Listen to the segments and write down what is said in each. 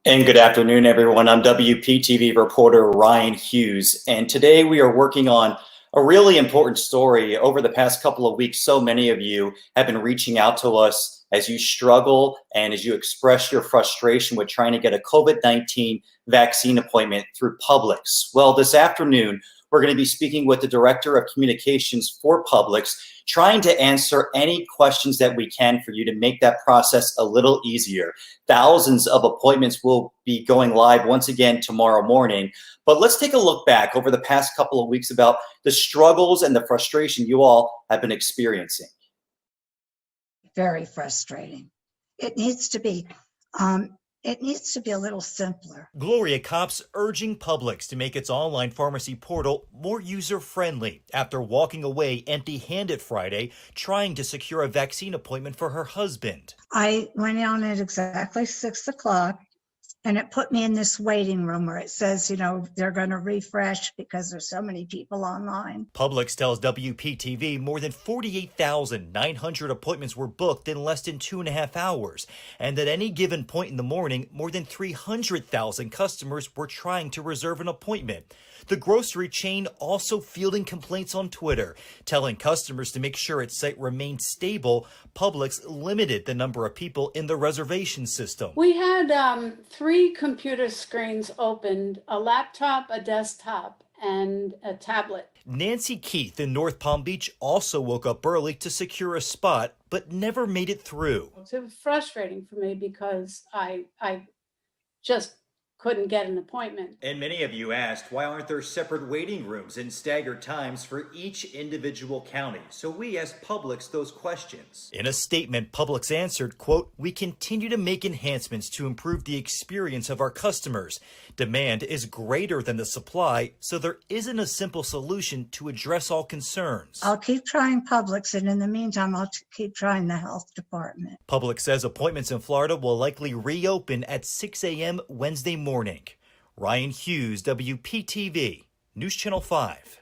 And good afternoon, everyone. I'm WPTV reporter Ryan Hughes, and today we are working on a really important story. Over the past couple of weeks, so many of you have been reaching out to us as you struggle and as you express your frustration with trying to get a COVID-19 vaccine appointment through Publix. Well, this afternoon, we're going to be speaking with the Director of Communications for Publix, trying to answer any questions that we can for you to make that process a little easier. Thousands of appointments will be going live once again tomorrow morning. But let's take a look back over the past couple of weeks about the struggles and the frustration you all have been experiencing. Very frustrating. It needs to be a little simpler. Gloria Kopp's urging Publix to make its online pharmacy portal more user-friendly after walking away empty-handed Friday trying to secure a vaccine appointment for her husband. I went on at exactly 6 o'clock, and it put me in this waiting room where it says, they're going to refresh because there's so many people online. Publix tells WPTV more than 48,900 appointments were booked in less than 2.5 hours, and at any given point in the morning, more than 300,000 customers were trying to reserve an appointment. The grocery chain also fielding complaints on Twitter, telling customers to make sure its site remained stable. Publix limited the number of people in the reservation system. We had 3 computer screens opened, a laptop, a desktop, and a tablet. Nancy Keith in North Palm Beach also woke up early to secure a spot, but never made it through. It was frustrating for me because I just couldn't get an appointment. And many of you asked, why aren't there separate waiting rooms and staggered times for each individual county? So we asked Publix those questions. In a statement, Publix answered, quote, "We continue to make enhancements to improve the experience of our customers. Demand is greater than the supply, so there isn't a simple solution to address all concerns." I'll keep trying Publix, and in the meantime, I'll keep trying the health department. Publix says appointments in Florida will likely reopen at 6 a.m. Wednesday morning. Ryan Hughes, WPTV, News Channel 5.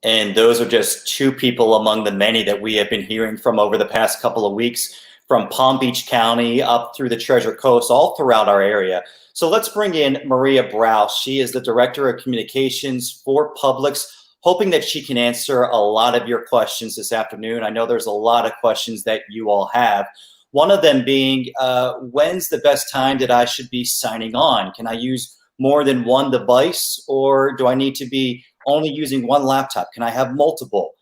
And those are just 2 people among the many that we have been hearing from over the past couple of weeks, from Palm Beach County up through the Treasure Coast, all throughout our area. So let's bring in Maria Brous. She is the Director of Communications for Publix, hoping that she can answer a lot of your questions this afternoon. I know there's a lot of questions that you all have. One of them being, when's the best time that I should be signing on? Can I use more than one device, or do I need to be only using one laptop? Can I have multiple?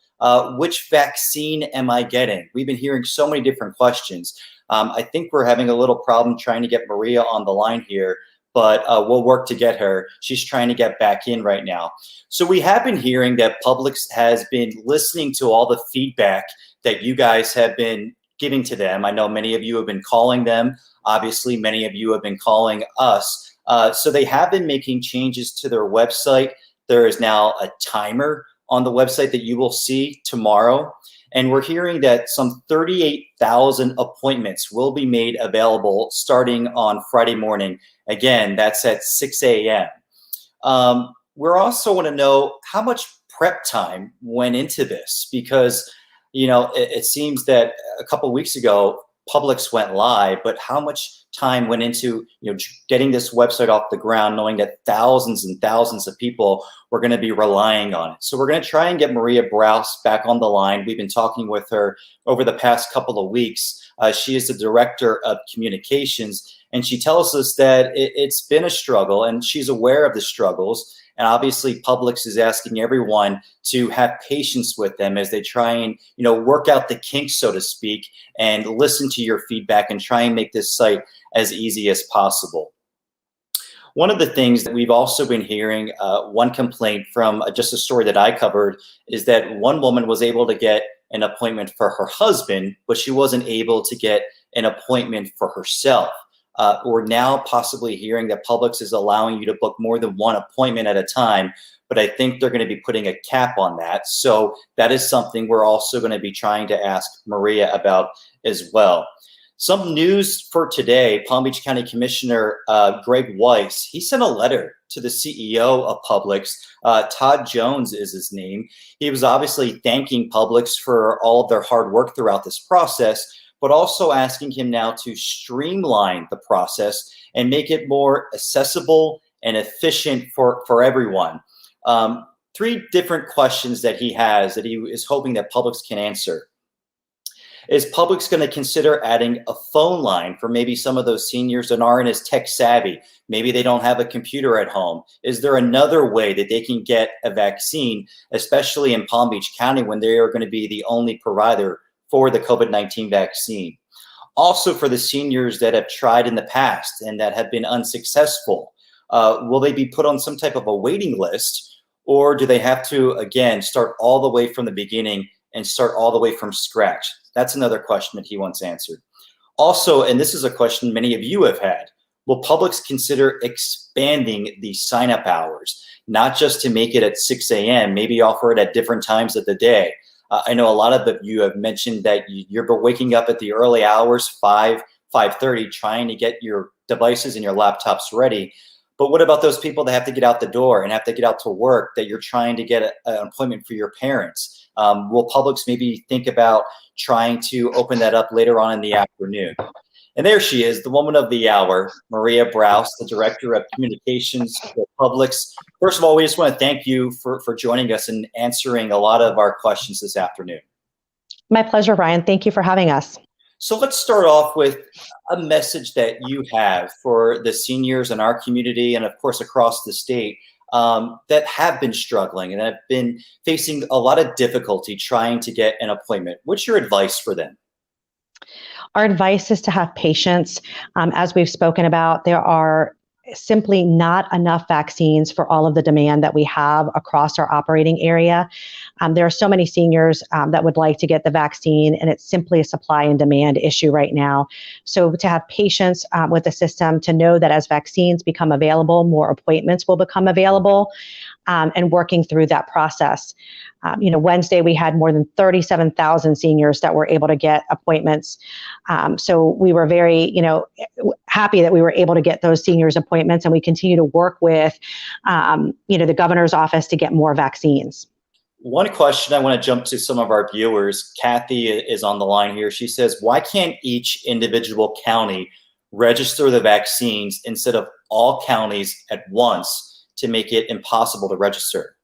Which vaccine am I getting? We've been hearing so many different questions. I think we're having a little problem trying to get Maria on the line here, but we'll work to get her. She's trying to get back in right now. So we have been hearing that Publix has been listening to all the feedback that you guys have been giving to them. I know many of you have been calling them. Obviously, many of you have been calling us. So they have been making changes to their website. There is now a timer on the website that you will see tomorrow. And we're hearing that some 38,000 appointments will be made available starting on Friday morning. Again, that's at 6 a.m. We're also want to know how much prep time went into this, because it seems that a couple of weeks ago, Publix went live, but how much time went into getting this website off the ground, knowing that thousands and thousands of people were going to be relying on it. So we're going to try and get Maria Brous back on the line. We've been talking with her over the past couple of weeks. She is the Director of Communications, and she tells us that it's been a struggle, and she's aware of the struggles. And obviously, Publix is asking everyone to have patience with them as they try and, work out the kinks, so to speak, and listen to your feedback and try and make this site as easy as possible. One of the things that we've also been hearing, one complaint from just a story that I covered, is that one woman was able to get an appointment for her husband, but she wasn't able to get an appointment for herself. We're now possibly hearing that Publix is allowing you to book more than one appointment at a time, but I think they're going to be putting a cap on that. So that is something we're also going to be trying to ask Maria about as well. Some news for today: Palm Beach County Commissioner Greg Weiss, he sent a letter to the CEO of Publix. Todd Jones is his name. He was obviously thanking Publix for all of their hard work throughout this process, but also asking him now to streamline the process and make it more accessible and efficient for everyone. Three different questions that he has that he is hoping that Publix can answer. Is Publix going to consider adding a phone line for maybe some of those seniors that aren't as tech savvy? Maybe they don't have a computer at home. Is there another way that they can get a vaccine, especially in Palm Beach County when they are going to be the only provider for the COVID-19 vaccine? Also, for the seniors that have tried in the past and that have been unsuccessful, will they be put on some type of a waiting list, or do they have to, again, start all the way from the beginning and start all the way from scratch? That's another question that he wants answered. Also, and this is a question many of you have had, will Publix consider expanding the sign-up hours, not just to make it at 6 a.m., maybe offer it at different times of the day? I know a lot of you have mentioned that you're waking up at the early hours, 5:30, trying to get your devices and your laptops ready. But what about those people that have to get out the door and have to get out to work, that you're trying to get an appointment for your parents? Will Publix maybe think about trying to open that up later on in the afternoon? And there she is, the woman of the hour, Maria Brous, the Director of Communications for Publix. First of all, we just want to thank you for joining us and answering a lot of our questions this afternoon. My pleasure, Ryan. Thank you for having us. So let's start off with a message that you have for the seniors in our community and, of course, across the state that have been struggling and have been facing a lot of difficulty trying to get an appointment. What's your advice for them? Our advice is to have patience. As we've spoken about, there are simply not enough vaccines for all of the demand that we have across our operating area. There are so many seniors that would like to get the vaccine, and it's simply a supply and demand issue right now. So to have patience with the system, to know that as vaccines become available, more appointments will become available, and working through that process. Wednesday we had more than 37,000 seniors that were able to get appointments. So we were very, happy that we were able to get those seniors appointments, and we continue to work with, the governor's office to get more vaccines. One question I want to jump to some of our viewers. Kathy is on the line here. She says, why can't each individual county register the vaccines instead of all counties at once to make it impossible to register?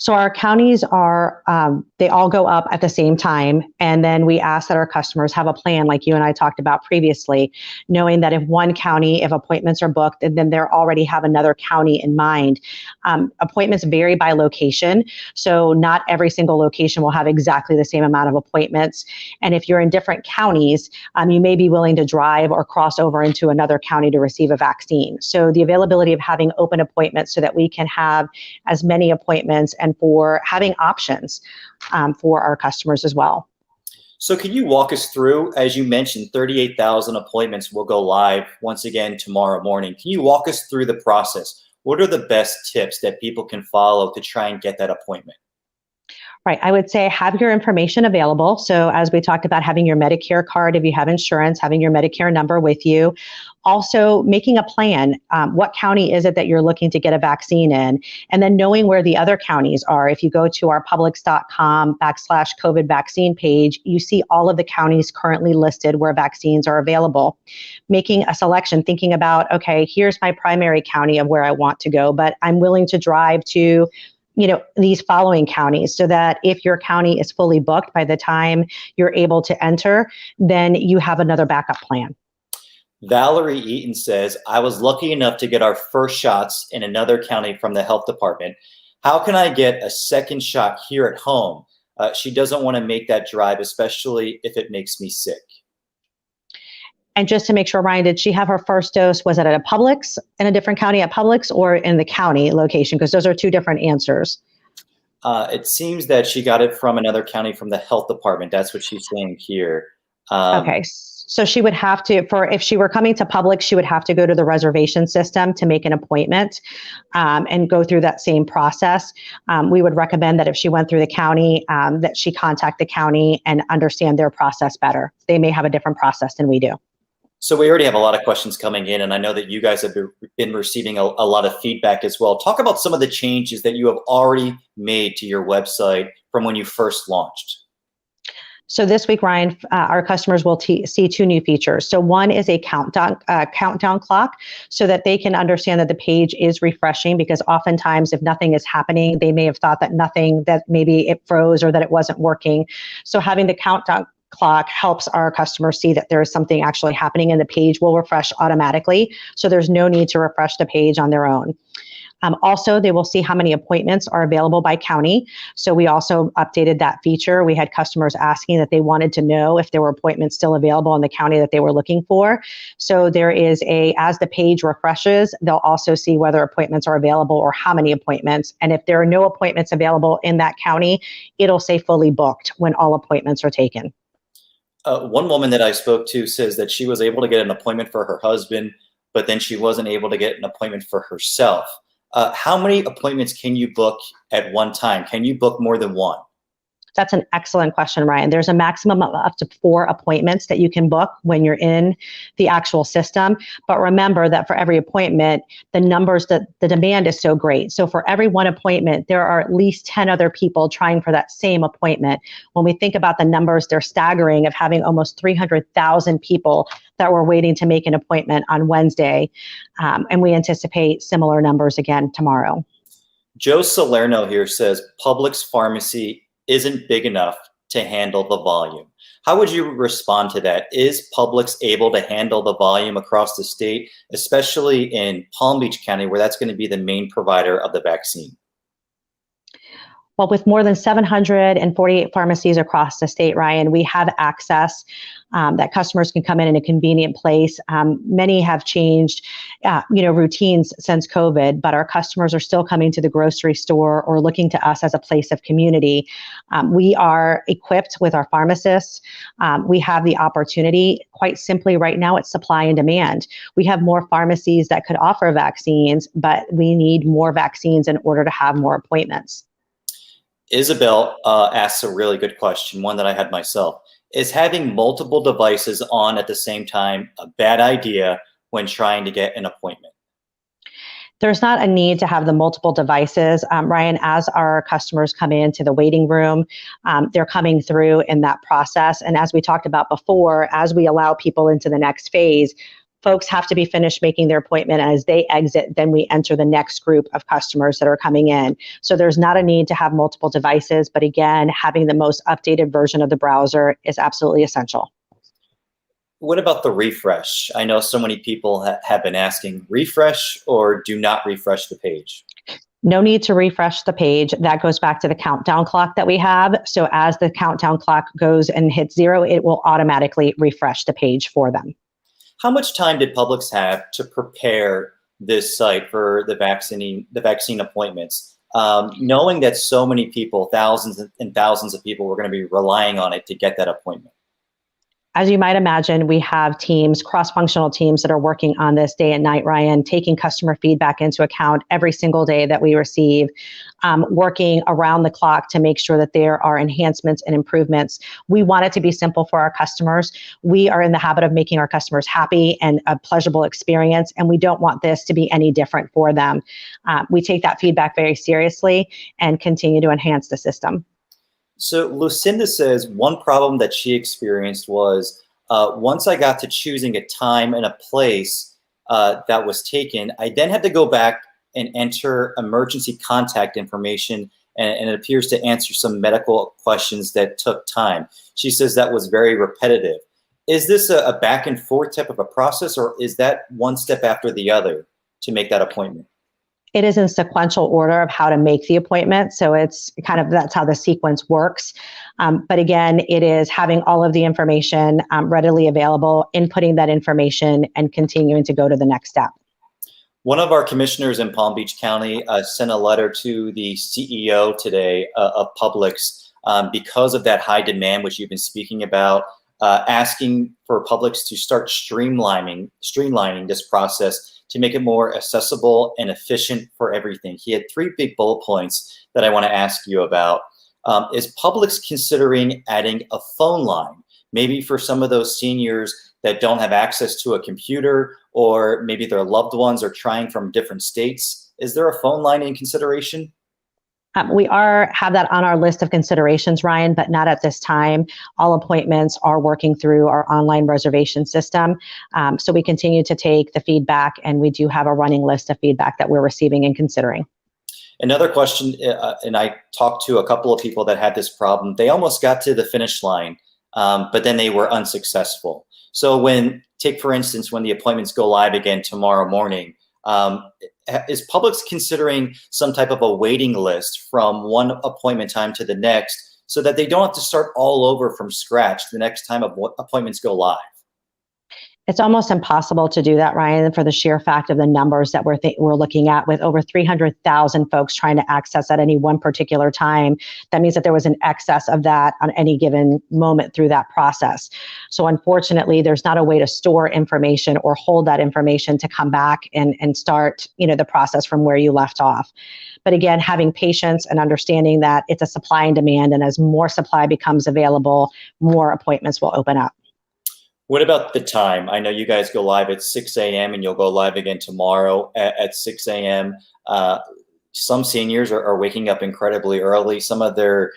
So our counties are, they all go up at the same time. And then we ask that our customers have a plan like you and I talked about previously, knowing that if one county, if appointments are booked, then they already have another county in mind. Appointments vary by location. So not every single location will have exactly the same amount of appointments. And if you're in different counties, you may be willing to drive or cross over into another county to receive a vaccine. So the availability of having open appointments so that we can have as many appointments and for having options for our customers as well. So can you walk us through, as you mentioned, 38,000 appointments will go live once again tomorrow morning. Can you walk us through the process? What are the best tips that people can follow to try and get that appointment? Right. I would say have your information available. So as we talked about, having your Medicare card, if you have insurance, having your Medicare number with you. Also making a plan. What county is it that you're looking to get a vaccine in? And then knowing where the other counties are. If you go to our publix.com/COVID vaccine page, you see all of the counties currently listed where vaccines are available. Making a selection, thinking about, okay, here's my primary county of where I want to go, but I'm willing to drive to these following counties, so that if your county is fully booked by the time you're able to enter, then you have another backup plan. Valerie Eaton says, I was lucky enough to get our first shots in another county from the health department. How can I get a second shot here at home? She doesn't want to make that drive, especially if it makes me sick. And just to make sure, Ryan, did she have her first dose? Was it at a Publix, in a different county at Publix, or in the county location? Because those are two different answers. It seems that she got it from another county from the health department. That's what she's saying here. Okay. So she would have to, if she were coming to Publix, she would have to go to the reservation system to make an appointment and go through that same process. We would recommend that if she went through the county, that she contact the county and understand their process better. They may have a different process than we do. So we already have a lot of questions coming in, and I know that you guys have been receiving a lot of feedback as well. Talk about some of the changes that you have already made to your website from when you first launched. So this week, Ryan, our customers will see two new features. So one is a countdown clock so that they can understand that the page is refreshing, because oftentimes if nothing is happening, they may have thought that maybe it froze or that it wasn't working. So having the countdown clock helps our customers see that there is something actually happening, and the page will refresh automatically. So there's no need to refresh the page on their own. Also, they will see how many appointments are available by county. So we also updated that feature. We had customers asking that they wanted to know if there were appointments still available in the county that they were looking for. So there is as the page refreshes, they'll also see whether appointments are available or how many appointments. And if there are no appointments available in that county, it'll say fully booked when all appointments are taken. One woman that I spoke to says that she was able to get an appointment for her husband, but then she wasn't able to get an appointment for herself. How many appointments can you book at one time? Can you book more than one? That's an excellent question, Ryan. There's a maximum of up to 4 appointments that you can book when you're in the actual system. But remember that for every appointment, the demand is so great. So for every one appointment, there are at least 10 other people trying for that same appointment. When we think about the numbers, they're staggering, of having almost 300,000 people that were waiting to make an appointment on Wednesday. And we anticipate similar numbers again tomorrow. Joe Salerno here says Publix pharmacy isn't big enough to handle the volume. How would you respond to that? Is Publix able to handle the volume across the state, especially in Palm Beach County, where that's going to be the main provider of the vaccine? Well, with more than 748 pharmacies across the state, Ryan, we have access that customers can come in a convenient place. Many have changed, routines since COVID, but our customers are still coming to the grocery store or looking to us as a place of community. We are equipped with our pharmacists. We have the opportunity. Quite simply, right now, it's supply and demand. We have more pharmacies that could offer vaccines, but we need more vaccines in order to have more appointments. Isabel asks a really good question, one that I had myself. Is having multiple devices on at the same time a bad idea when trying to get an appointment? There's not a need to have the multiple devices. Ryan, as our customers come into the waiting room, they're coming through in that process. And as we talked about before, as we allow people into the next phase, folks have to be finished making their appointment. As they exit, then we enter the next group of customers that are coming in. So there's not a need to have multiple devices, but again, having the most updated version of the browser is absolutely essential. What about the refresh? I know so many people have been asking, refresh or do not refresh the page? No need to refresh the page. That goes back to the countdown clock that we have. So as the countdown clock goes and hits 0, it will automatically refresh the page for them. How much time did Publix have to prepare this site for the vaccine appointments, knowing that so many people, thousands and thousands of people, were going to be relying on it to get that appointment? As you might imagine, we have teams, cross-functional teams that are working on this day and night, Ryan, taking customer feedback into account every single day that we receive, working around the clock to make sure that there are enhancements and improvements. We want it to be simple for our customers. We are in the habit of making our customers happy and a pleasurable experience, and we don't want this to be any different for them. We take that feedback very seriously and continue to enhance the system. So Lucinda says one problem that she experienced was once I got to choosing a time and a place that was taken, I then had to go back and enter emergency contact information, and it appears to answer some medical questions that took time. She says that was very repetitive. Is this a back and forth type of a process, or is that one step after the other to make that appointment? It is in sequential order of how to make the appointment. So it's kind of, that's how the sequence works. But again, it is having all of the information readily available, inputting that information, and continuing to go to the next step. One of our commissioners in Palm Beach County sent a letter to the CEO today of Publix because of that high demand, which you've been speaking about, asking for Publix to start streamlining this process to make it more accessible and efficient for everything. He had 3 big bullet points that I want to ask you about. Is Publix considering adding a phone line, maybe for some of those seniors that don't have access to a computer, or maybe their loved ones are trying from different states? Is there a phone line in consideration? We have that on our list of considerations, Ryan, but not at this time. All appointments are working through our online reservation system. So we continue to take the feedback, and we do have a running list of feedback that we're receiving and considering. Another question, and I talked to a couple of people that had this problem. They almost got to the finish line, but then they were unsuccessful. So take for instance, when the appointments go live again tomorrow morning, is Publix considering some type of a waiting list from one appointment time to the next so that they don't have to start all over from scratch the next time appointments go live? It's almost impossible to do that, Ryan, for the sheer fact of the numbers that we're looking at, with over 300,000 folks trying to access at any one particular time. That means that there was an excess of that on any given moment through that process. So unfortunately, there's not a way to store information or hold that information to come back and start, the process from where you left off. But again, having patience and understanding that it's a supply and demand, and as more supply becomes available, more appointments will open up. What about the time? I know you guys go live at 6 a.m. and you'll go live again tomorrow at 6 a.m. Some seniors are waking up incredibly early. Some of their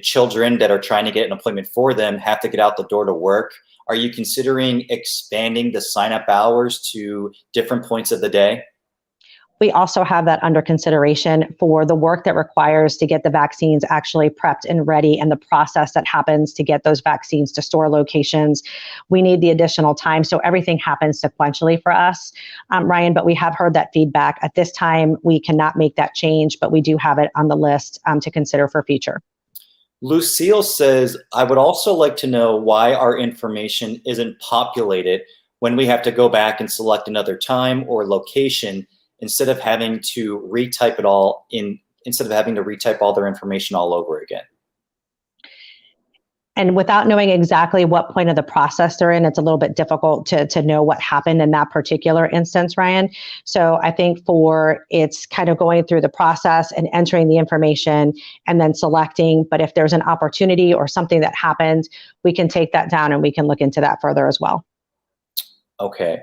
children that are trying to get an appointment for them have to get out the door to work. Are you considering expanding the sign-up hours to different points of the day? We also have that under consideration for the work that requires to get the vaccines actually prepped and ready, and the process that happens to get those vaccines to store locations. We need the additional time, so everything happens sequentially for us, Ryan, but we have heard that feedback. At this time, we cannot make that change, but we do have it on the list to consider for future. Lucille says, I would also like to know why our information isn't populated when we have to go back and select another time or location, instead of having to retype all their information all over again. And without knowing exactly what point of the process they're in, it's a little bit difficult to know what happened in that particular instance, Ryan. So I think it's kind of going through the process and entering the information and then selecting. But if there's an opportunity or something that happened, we can take that down and we can look into that further as well. Okay.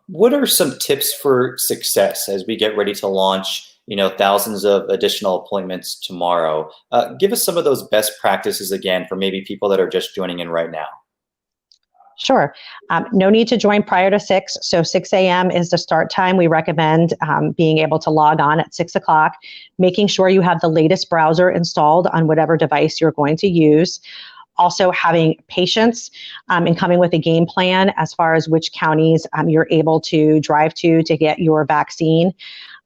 What are some tips for success as we get ready to launch, thousands of additional appointments tomorrow? Give us some of those best practices again for maybe people that are just joining in right now. Sure. No need to join prior to 6. So 6 a.m. is the start time. We recommend being able to log on at 6 o'clock, making sure you have the latest browser installed on whatever device you're going to use. Also having patience and coming with a game plan as far as which counties you're able to drive to get your vaccine.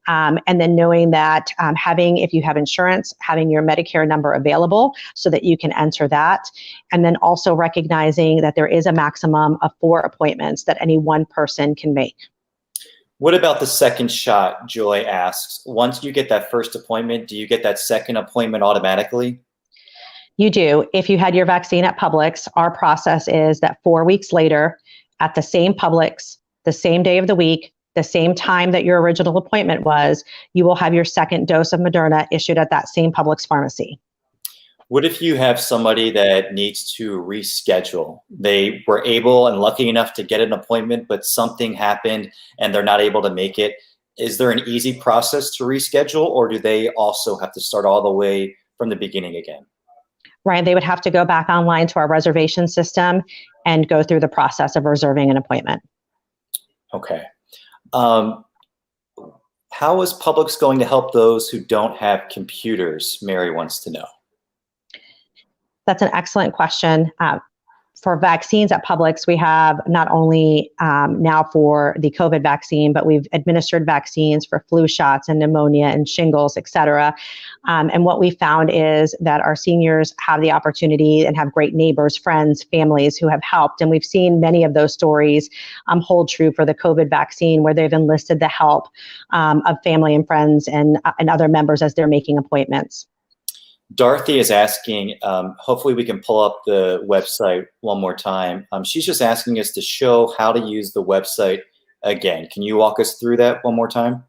And then knowing that if you have insurance, having your Medicare number available so that you can enter that. And then also recognizing that there is a maximum of 4 appointments that any one person can make. What about the second shot? Joy asks, once you get that first appointment, do you get that second appointment automatically? You do. If you had your vaccine at Publix, our process is that 4 weeks later, at the same Publix, the same day of the week, the same time that your original appointment was, you will have your second dose of Moderna issued at that same Publix pharmacy. What if you have somebody that needs to reschedule? They were able and lucky enough to get an appointment, but something happened and they're not able to make it. Is there an easy process to reschedule, or do they also have to start all the way from the beginning again? Ryan, they would have to go back online to our reservation system and go through the process of reserving an appointment. Okay. How is Publix going to help those who don't have computers? Mary wants to know. That's an excellent question. For vaccines at Publix, we have not only now for the COVID vaccine, but we've administered vaccines for flu shots and pneumonia and shingles, et cetera. And what we found is that our seniors have the opportunity and have great neighbors, friends, families who have helped. And we've seen many of those stories hold true for the COVID vaccine, where they've enlisted the help of family and friends and other members as they're making appointments. Dorothy is asking, hopefully we can pull up the website one more time. She's just asking us to show how to use the website again. Can you walk us through that one more time?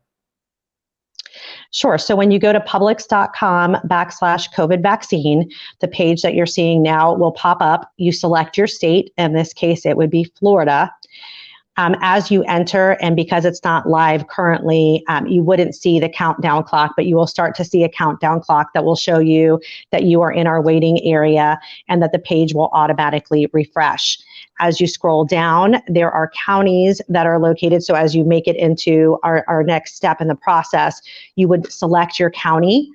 Sure. So when you go to publix.com/COVID vaccine, the page that you're seeing now will pop up. You select your state. In this case, it would be Florida. As you enter, and because it's not live currently, you wouldn't see the countdown clock, but you will start to see a countdown clock that will show you that you are in our waiting area and that the page will automatically refresh. As you scroll down, there are counties that are located. So as you make it into our next step in the process, you would select your county.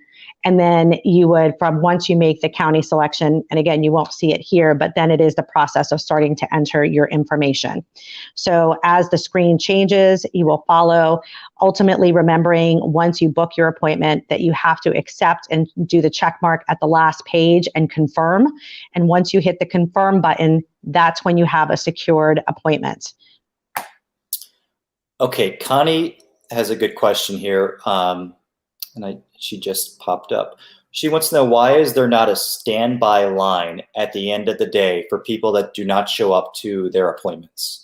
And then you would, from once you make the county selection, and again, you won't see it here, but then it is the process of starting to enter your information. So as the screen changes, you will follow, ultimately remembering once you book your appointment that you have to accept and do the check mark at the last page and confirm. And once you hit the confirm button, that's when you have a secured appointment. Okay, Connie has a good question here. She just popped up. She wants to know, why is there not a standby line at the end of the day for people that do not show up to their appointments?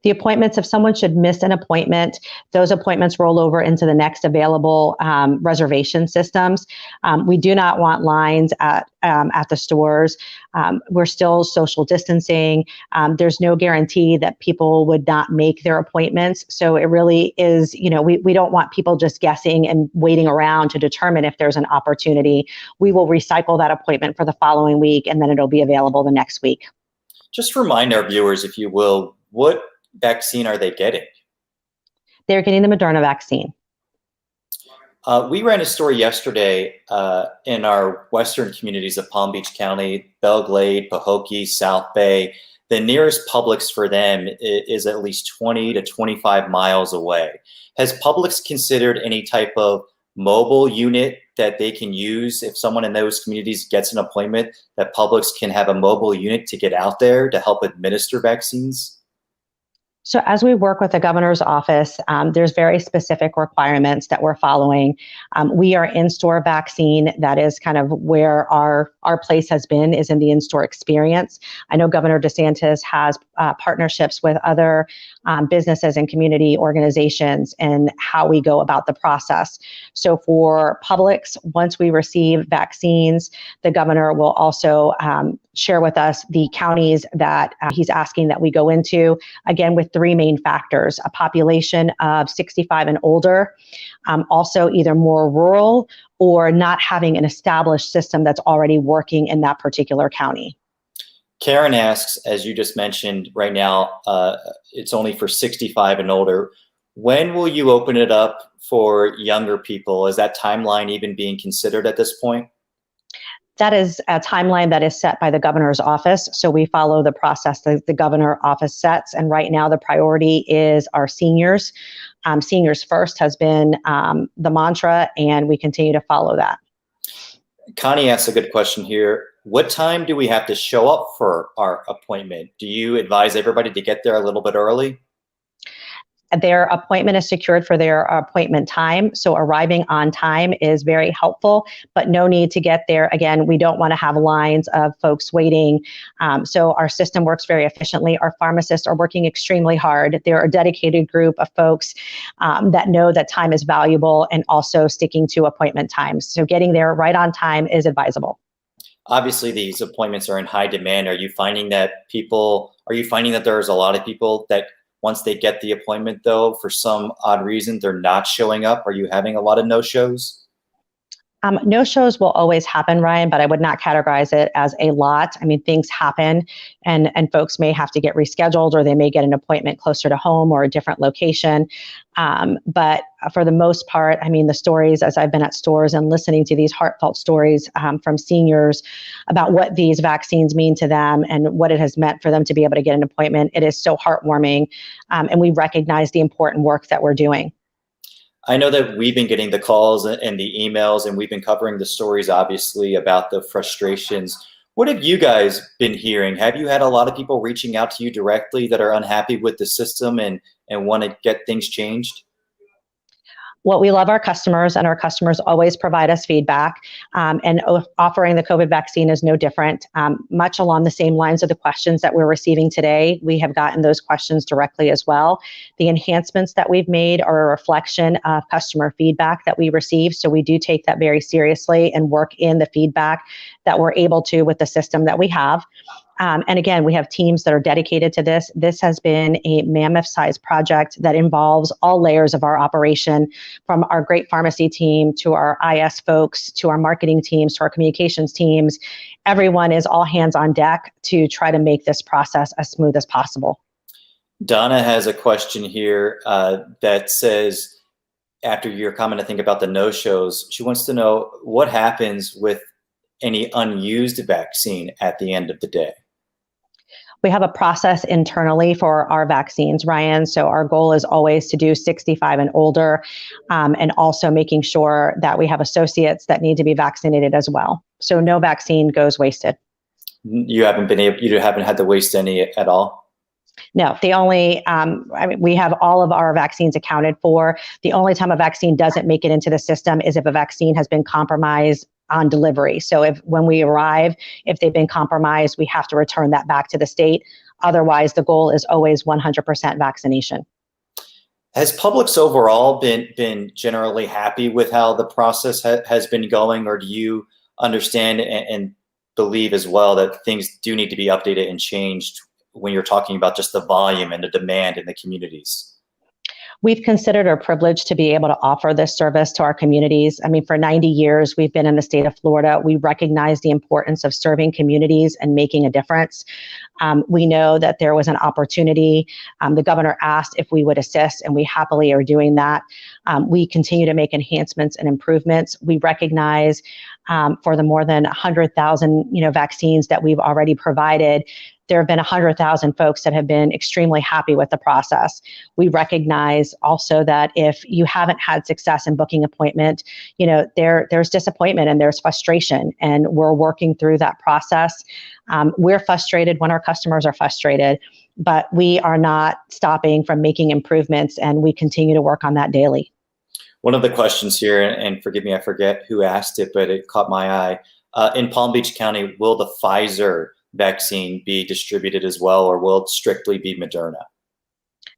The appointments, if someone should miss an appointment, those appointments roll over into the next available reservation systems. We do not want lines at the stores. We're still social distancing. There's no guarantee that people would not make their appointments. So it really is, we don't want people just guessing and waiting around to determine if there's an opportunity. We will recycle that appointment for the following week, and then it'll be available the next week. Just remind our viewers, if you will, what vaccine are they getting? They're getting the Moderna vaccine. We ran a story yesterday in our western communities of Palm Beach County, Belle Glade, Pahokee, South Bay. The nearest Publix for them is at least 20 to 25 miles away. Has Publix considered any type of mobile unit that they can use if someone in those communities gets an appointment, that Publix can have a mobile unit to get out there to help administer vaccines? So as we work with the governor's office, there's very specific requirements that we're following. We are in-store vaccine. That is kind of where our place has been, is in the in-store experience. I know Governor DeSantis has partnerships with other businesses and community organizations and how we go about the process. So for Publix, once we receive vaccines, the governor will also share with us the counties that he's asking that we go into, again, with three main factors: a population of 65 and older, also either more rural or not having an established system that's already working in that particular county. Karen asks, as you just mentioned, right now, it's only for 65 and older. When will you open it up for younger people? Is that timeline even being considered at this point? That is a timeline that is set by the governor's office. So we follow the process that the governor office sets. And right now the priority is our seniors. Seniors first has been the mantra, and we continue to follow that. Connie asks a good question here. What time do we have to show up for our appointment? Do you advise everybody to get there a little bit early? Their appointment is secured for their appointment time. So arriving on time is very helpful, but no need to get there. Again, we don't want to have lines of folks waiting. So our system works very efficiently. Our pharmacists are working extremely hard. They're a dedicated group of folks that know that time is valuable and also sticking to appointment times. So getting there right on time is advisable. Obviously, these appointments are in high demand. Are you finding that there's a lot of people that once they get the appointment, though, for some odd reason, they're not showing up? Are you having a lot of no-shows? No-shows will always happen, Ryan, but I would not categorize it as a lot. I mean, things happen, and folks may have to get rescheduled, or they may get an appointment closer to home or a different location. But for the most part, I mean, the stories, as I've been at stores and listening to these heartfelt stories from seniors about what these vaccines mean to them and what it has meant for them to be able to get an appointment, it is so heartwarming. And we recognize the important work that we're doing. I know that we've been getting the calls and the emails, and we've been covering the stories, obviously, about the frustrations. What have you guys been hearing? Have you had a lot of people reaching out to you directly that are unhappy with the system and want to get things changed? Well, we love our customers, and our customers always provide us feedback. And offering the COVID vaccine is no different. Much along the same lines of the questions that we're receiving today, we have gotten those questions directly as well. The enhancements that we've made are a reflection of customer feedback that we receive. So we do take that very seriously and work in the feedback that we're able to with the system that we have. And again, we have teams that are dedicated to this. This has been a mammoth-sized project that involves all layers of our operation, from our great pharmacy team to our IS folks, to our marketing teams, to our communications teams. Everyone is all hands on deck to try to make this process as smooth as possible. Donna has a question here that says, after your comment, I think, about the no-shows, she wants to know what happens with any unused vaccine at the end of the day. We have a process internally for our vaccines, Ryan. So our goal is always to do 65 and older, and also making sure that we have associates that need to be vaccinated as well. So no vaccine goes wasted. You haven't had to waste any at all? No, the only, we have all of our vaccines accounted for. The only time a vaccine doesn't make it into the system is if a vaccine has been compromised on delivery. So when we arrive, if they've been compromised, we have to return that back to the state. Otherwise, the goal is always 100% vaccination. Has Publix overall been generally happy with how the process has been going, or do you understand and believe as well that things do need to be updated and changed when you're talking about just the volume and the demand in the communities? We've considered our privilege to be able to offer this service to our communities. I mean, for 90 years, we've been in the state of Florida. We recognize the importance of serving communities and making a difference. We know that there was an opportunity. The governor asked if we would assist, and we happily are doing that. We continue to make enhancements and improvements. We recognize for the more than 100,000 vaccines that we've already provided, there have been 100,000 folks that have been extremely happy with the process. We recognize also that if you haven't had success in booking appointment, there's disappointment and there's frustration, and we're working through that process. We're frustrated when our customers are frustrated, but we are not stopping from making improvements, and we continue to work on that daily. One of the questions here, and forgive me, I forget who asked it, but it caught my eye. In Palm Beach County, will the Pfizer vaccine be distributed as well, or will it strictly be Moderna?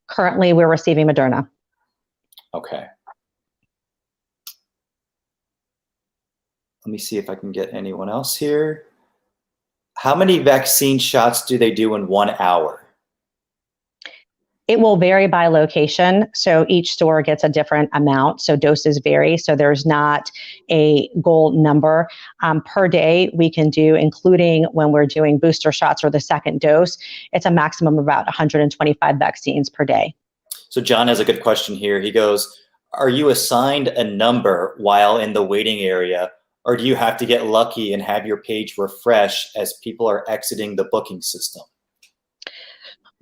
Currently, we're receiving Moderna. Okay. Let me see if I can get anyone else here. How many vaccine shots do they do in 1 hour? It will vary by location. So each store gets a different amount. So doses vary. So there's not a goal number. Per day, we can do, including when we're doing booster shots or the second dose, it's a maximum of about 125 vaccines per day. So John has a good question here. He goes, are you assigned a number while in the waiting area, or do you have to get lucky and have your page refresh as people are exiting the booking system?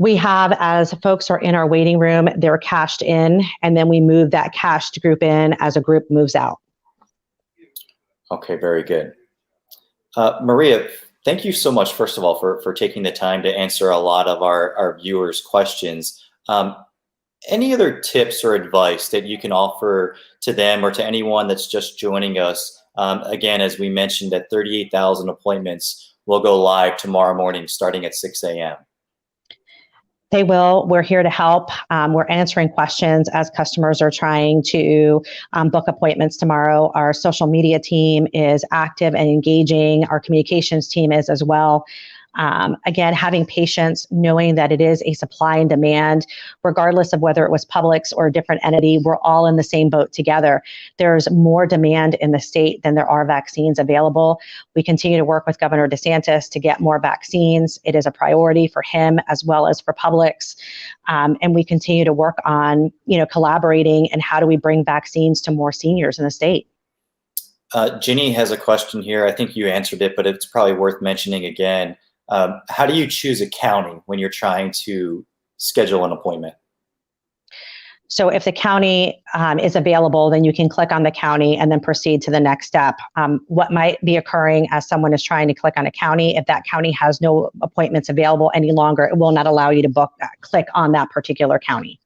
We have, as folks are in our waiting room, they're cashed in, and then we move that cashed group in as a group moves out. Okay, very good. Maria, thank you so much, first of all, for taking the time to answer a lot of our viewers' questions. Any other tips or advice that you can offer to them or to anyone that's just joining us? Again, as we mentioned, that 38,000 appointments will go live tomorrow morning starting at 6 a.m. They will. We're here to help. We're answering questions as customers are trying to book appointments tomorrow. Our social media team is active and engaging. Our communications team is as well. Again, having patience, knowing that it is a supply and demand, regardless of whether it was Publix or a different entity, we're all in the same boat together. There's more demand in the state than there are vaccines available. We continue to work with Governor DeSantis to get more vaccines. It is a priority for him as well as for Publix. And we continue to work on, collaborating and how do we bring vaccines to more seniors in the state. Ginny has a question here. I think you answered it, but it's probably worth mentioning again. How do you choose a county when you're trying to schedule an appointment? So if the county is available, then you can click on the county and then proceed to the next step. What might be occurring as someone is trying to click on a county, if that county has no appointments available any longer, it will not allow you to click on that particular county.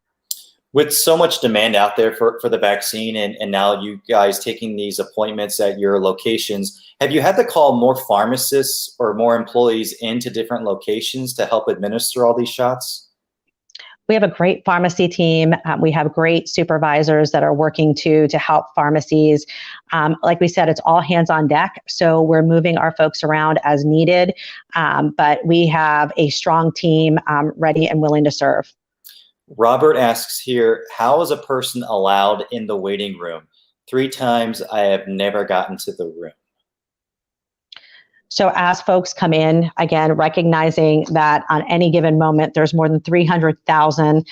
With so much demand out there for the vaccine, and now you guys taking these appointments at your locations, have you had to call more pharmacists or more employees into different locations to help administer all these shots? We have a great pharmacy team. We have great supervisors that are working to help pharmacies. Like we said, it's all hands on deck. So we're moving our folks around as needed. But we have a strong team ready and willing to serve. Robert asks here, how is a person allowed in the waiting room? 3 times I have never gotten to the room. So as folks come in, again, recognizing that on any given moment, there's more than 300,000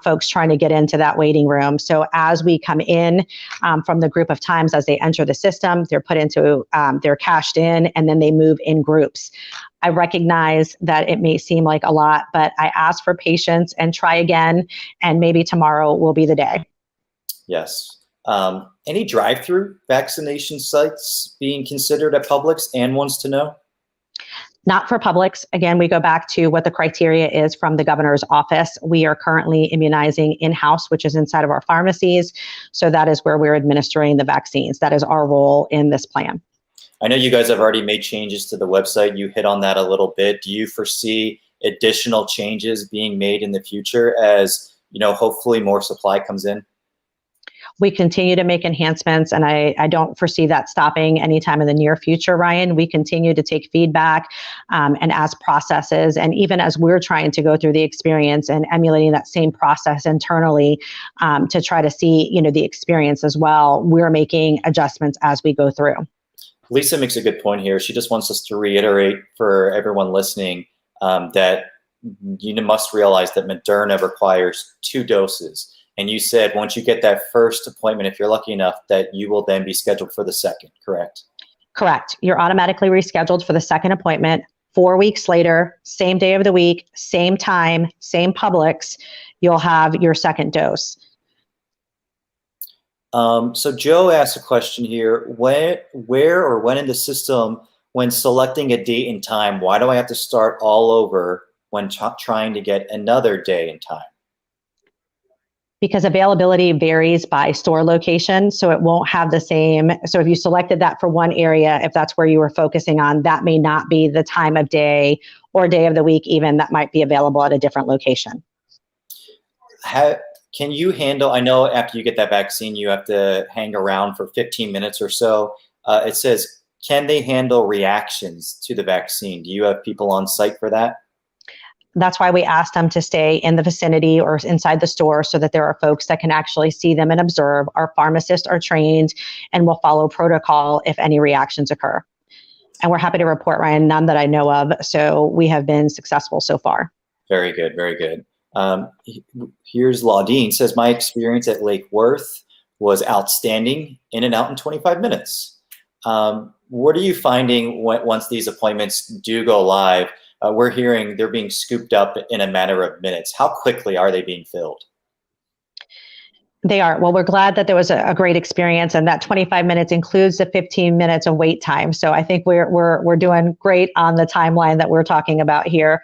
folks trying to get into that waiting room. So as we come in from the group of times as they enter the system, they're put into, they're cashed in, and then they move in groups. I recognize that it may seem like a lot, but I ask for patience and try again, and maybe tomorrow will be the day. Yes. Any drive-through vaccination sites being considered at Publix and wants to know? Not for Publix. Again, we go back to what the criteria is from the governor's office. We are currently immunizing in-house, which is inside of our pharmacies. So that is where we're administering the vaccines. That is our role in this plan. I know you guys have already made changes to the website. You hit on that a little bit. Do you foresee additional changes being made in the future as, hopefully more supply comes in? We continue to make enhancements, and I don't foresee that stopping anytime in the near future, Ryan. We continue to take feedback and ask processes, and even as we're trying to go through the experience and emulating that same process internally to try to see, the experience as well, we're making adjustments as we go through. Lisa makes a good point here. She just wants us to reiterate for everyone listening that you must realize that Moderna requires 2 doses. And you said once you get that first appointment, if you're lucky enough, that you will then be scheduled for the second, correct? Correct. You're automatically rescheduled for the second appointment. 4 weeks later, same day of the week, same time, same Publix, you'll have your second dose. So Joe asked a question here. Where or when in the system, when selecting a date and time, why do I have to start all over when trying to get another day and time? Because availability varies by store location, so it won't have the same. So if you selected that for one area, if that's where you were focusing on, that may not be the time of day or day of the week even that might be available at a different location. Can you handle, I know after you get that vaccine, you have to hang around for 15 minutes or so. It says, can they handle reactions to the vaccine? Do you have people on site for that? That's why we asked them to stay in the vicinity or inside the store so that there are folks that can actually see them and observe. Our pharmacists are trained and will follow protocol if any reactions occur. And we're happy to report, Ryan, none that I know of. So we have been successful so far. Very good, very good. Here's Laudine, says, my experience at Lake Worth was outstanding, in and out in 25 minutes. What are you finding once these appointments do go live? We're hearing they're being scooped up in a matter of minutes. How quickly are they being filled? They are. Well, we're glad that there was a great experience, and that 25 minutes includes the 15 minutes of wait time. So I think we're doing great on the timeline that we're talking about here.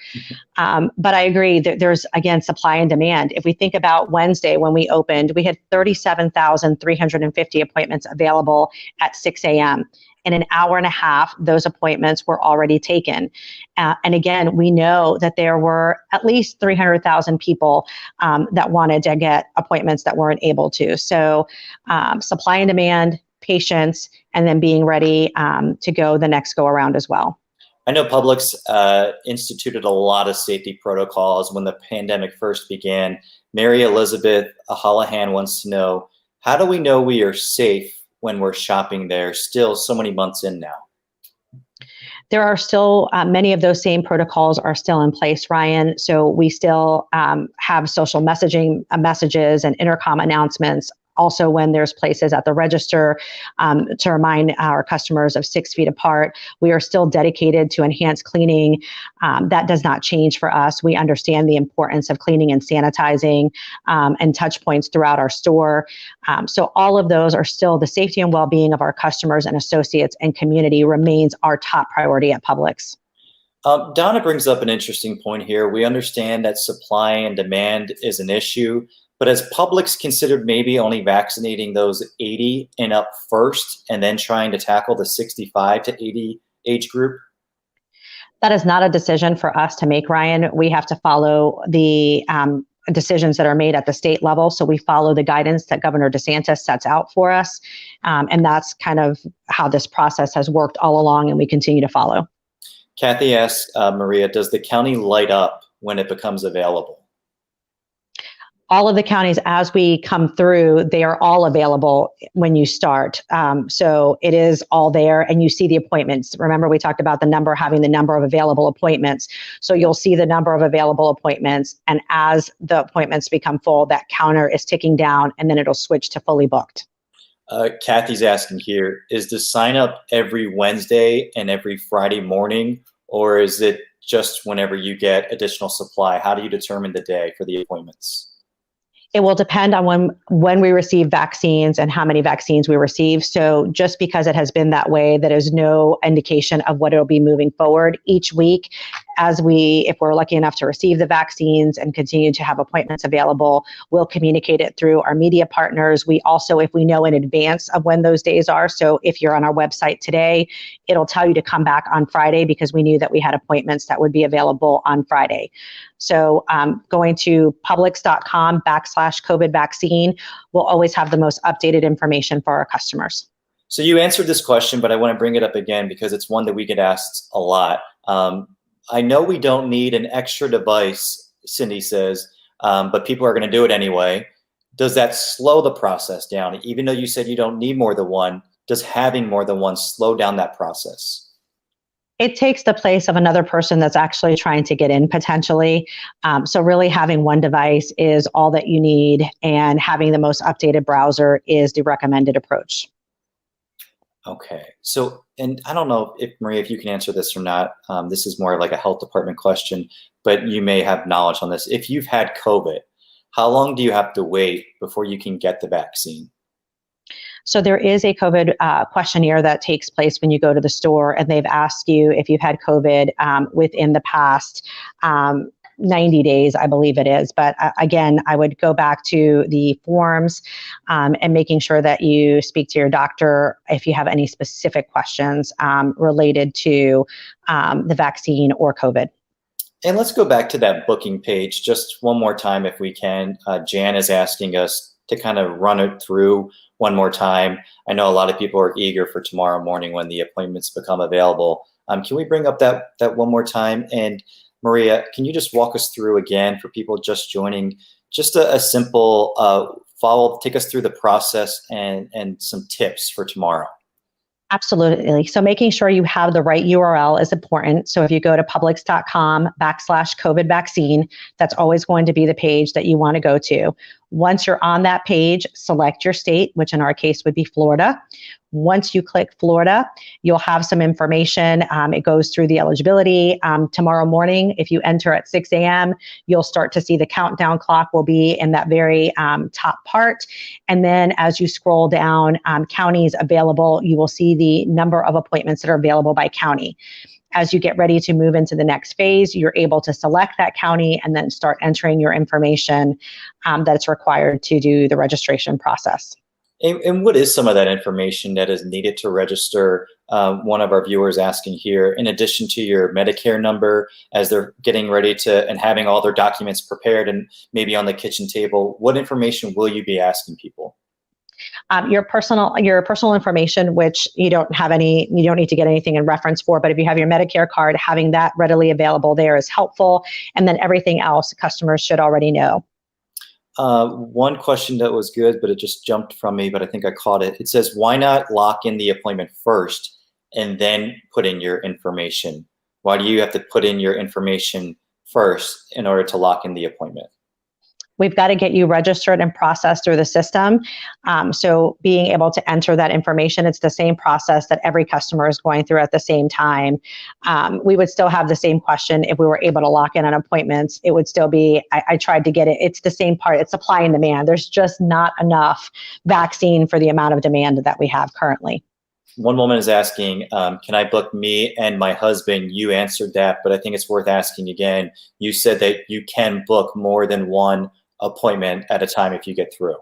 But I agree that there's, again, supply and demand. If we think about Wednesday when we opened, we had 37,350 appointments available at 6 a.m. In an hour and a half, those appointments were already taken. And again, we know that there were at least 300,000 people that wanted to get appointments that weren't able to. So supply and demand, patience, and then being ready to go the next go around as well. I know Publix instituted a lot of safety protocols when the pandemic first began. Mary Elizabeth Hallahan wants to know, how do we know we are safe when we're shopping there still so many months in now? There are still many of those same protocols are still in place, Ryan. So we still have social messaging messages and intercom announcements. Also, when there's places at the register to remind our customers of 6 feet apart, we are still dedicated to enhanced cleaning. That does not change for us. We understand the importance of cleaning and sanitizing and touch points throughout our store. So all of those are still the safety and well-being of our customers and associates and community remains our top priority at Publix. Donna brings up an interesting point here. We understand that supply and demand is an issue. But has Publix considered maybe only vaccinating those 80 and up first and then trying to tackle the 65 to 80 age group? That is not a decision for us to make, Ryan. We have to follow the decisions that are made at the state level. So we follow the guidance that Governor DeSantis sets out for us. And that's kind of how this process has worked all along, and we continue to follow. Kathy asks, Maria, does the county light up when it becomes available? All of the counties, as we come through, they are all available when you start. So it is all there, and you see the appointments. Remember, we talked about having the number of available appointments. So you'll see the number of available appointments, and as the appointments become full, that counter is ticking down, and then it'll switch to fully booked. Kathy's asking here, is the sign up every Wednesday and every Friday morning, or is it just whenever you get additional supply? How do you determine the day for the appointments? It will depend on when we receive vaccines and how many vaccines we receive. So just because it has been that way, that is no indication of what it'll be moving forward each week. If we're lucky enough to receive the vaccines and continue to have appointments available, we'll communicate it through our media partners. We also, if we know in advance of when those days are, so if you're on our website today, it'll tell you to come back on Friday because we knew that we had appointments that would be available on Friday. So going to Publix.com/COVID vaccine, we'll always have the most updated information for our customers. So you answered this question, but I want to bring it up again because it's one that we get asked a lot. I know we don't need an extra device, Cindy says, but people are going to do it anyway. Does that slow the process down? Even though you said you don't need more than one, does having more than one slow down that process? It takes the place of another person that's actually trying to get in potentially. So really having one device is all that you need, and having the most updated browser is the recommended approach. Okay. So, and I don't know if Maria, if you can answer this or not. This is more like a health department question, but you may have knowledge on this. If you've had COVID, how long do you have to wait before you can get the vaccine? So there is a COVID questionnaire that takes place when you go to the store, and they've asked you if you've had COVID within the past 90 days, I believe it is. But again, I would go back to the forms and making sure that you speak to your doctor if you have any specific questions related to the vaccine or COVID. And let's go back to that booking page just one more time if we can. Jan is asking us to kind of run it through one more time. I know a lot of people are eager for tomorrow morning when the appointments become available. Can we bring up that one more time? And Maria, can you just walk us through again for people just joining, just a simple follow, take us through the process and some tips for tomorrow? Absolutely. So making sure you have the right URL is important. So if you go to Publix.com/COVID vaccine, that's always going to be the page that you want to go to. Once you're on that page, select your state, which in our case would be Florida. Once you click Florida, you'll have some information. It goes through the eligibility. Tomorrow morning, if you enter at 6 a.m., you'll start to see the countdown clock will be in that very top part. And then as you scroll down, counties available, you will see the number of appointments that are available by county. As you get ready to move into the next phase, you're able to select that county and then start entering your information that's required to do the registration process. And what is some of that information that is needed to register? One of our viewers asking here, in addition to your Medicare number, as they're getting ready to and having all their documents prepared and maybe on the kitchen table, what information will you be asking people? Your personal information, which you don't need to get anything in reference for, but if you have your Medicare card, having that readily available there is helpful. And then everything else customers should already know. One question that was good, but it just jumped from me, but I think I caught it. It says, why not lock in the appointment first and then put in your information? Why do you have to put in your information first in order to lock in the appointment? We've got to get you registered and processed through the system. So being able to enter that information, it's the same process that every customer is going through at the same time. We would still have the same question if we were able to lock in on appointments. It would still be, I tried to get it. It's the same part. It's supply and demand. There's just not enough vaccine for the amount of demand that we have currently. One woman is asking, can I book me and my husband? You answered that, but I think it's worth asking again. You said that you can book more than one appointment at a time if you get through.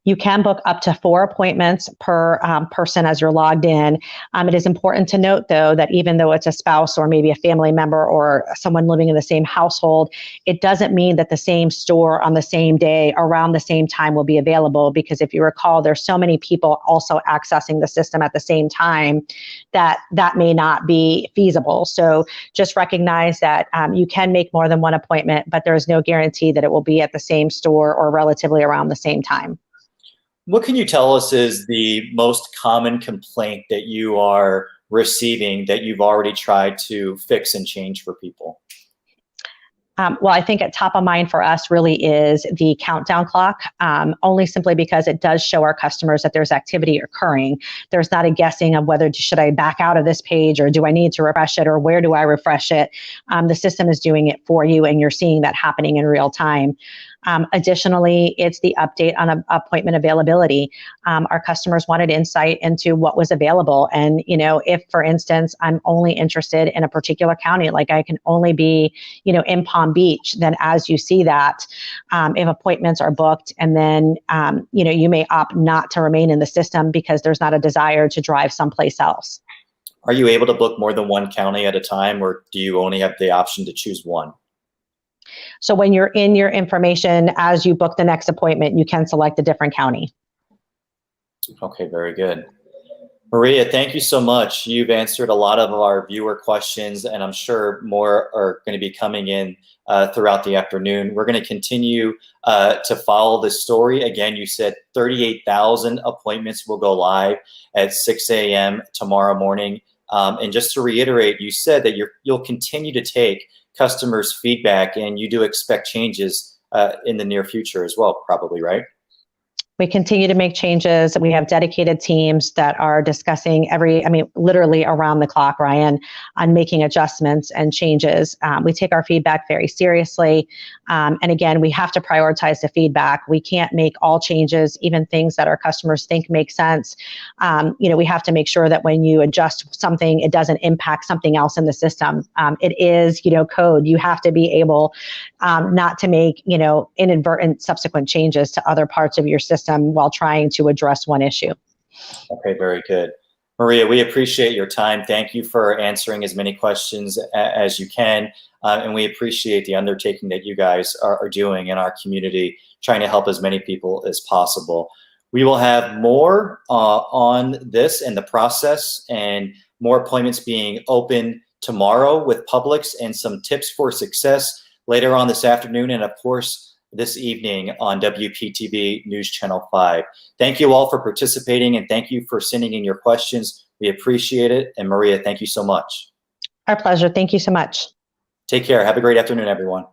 You can book up to 4 appointments per person as you're logged in. It is important to note, though, that even though it's a spouse or maybe a family member or someone living in the same household, it doesn't mean that the same store on the same day around the same time will be available, because if you recall, there's so many people also accessing the system at the same time that may not be feasible. So just recognize that you can make more than one appointment, but there is no guarantee that it will be at the same store or relatively around the same time. What can you tell us is the most common complaint that you are receiving that you've already tried to fix and change for people? Well, I think at top of mind for us really is the countdown clock, only simply because it does show our customers that there's activity occurring. There's not a guessing of whether should I back out of this page or do I need to refresh it or where do I refresh it. The system is doing it for you and you're seeing that happening in real time. Additionally, it's the update on appointment availability. Our customers wanted insight into what was available. And, if, for instance, I'm only interested in a particular county, like I can only be, in Palm Beach, then as you see that, if appointments are booked and then, you may opt not to remain in the system because there's not a desire to drive someplace else. Are you able to book more than one county at a time, or do you only have the option to choose one? So when you're in your information, as you book the next appointment, you can select a different county. Okay, very good. Maria, thank you so much. You've answered a lot of our viewer questions, and I'm sure more are going to be coming in throughout the afternoon. We're going to continue to follow this story. Again, you said 38,000 appointments will go live at 6 a.m. tomorrow morning. And just to reiterate, you said that you'll continue to take customers' feedback, and you do expect changes in the near future as well, probably, right? We continue to make changes. We have dedicated teams that are discussing literally around the clock, Ryan, on making adjustments and changes. We take our feedback very seriously. And again, we have to prioritize the feedback. We can't make all changes, even things that our customers think make sense. We have to make sure that when you adjust something, it doesn't impact something else in the system. It is, code. You have to be able not to make, inadvertent subsequent changes to other parts of your system while trying to address one issue. Okay, very good. Maria, we appreciate your time. Thank you for answering as many questions as you can. And we appreciate the undertaking that you guys are doing in our community, trying to help as many people as possible. We will have more on this and the process, and more appointments being open tomorrow with Publix, and some tips for success later on this afternoon, and of course, this evening on WPTV News Channel 5. Thank you all for participating, and thank you for sending in your questions. We appreciate it. And Maria, thank you so much. Our pleasure. Thank you so much. Take care. Have a great afternoon, everyone.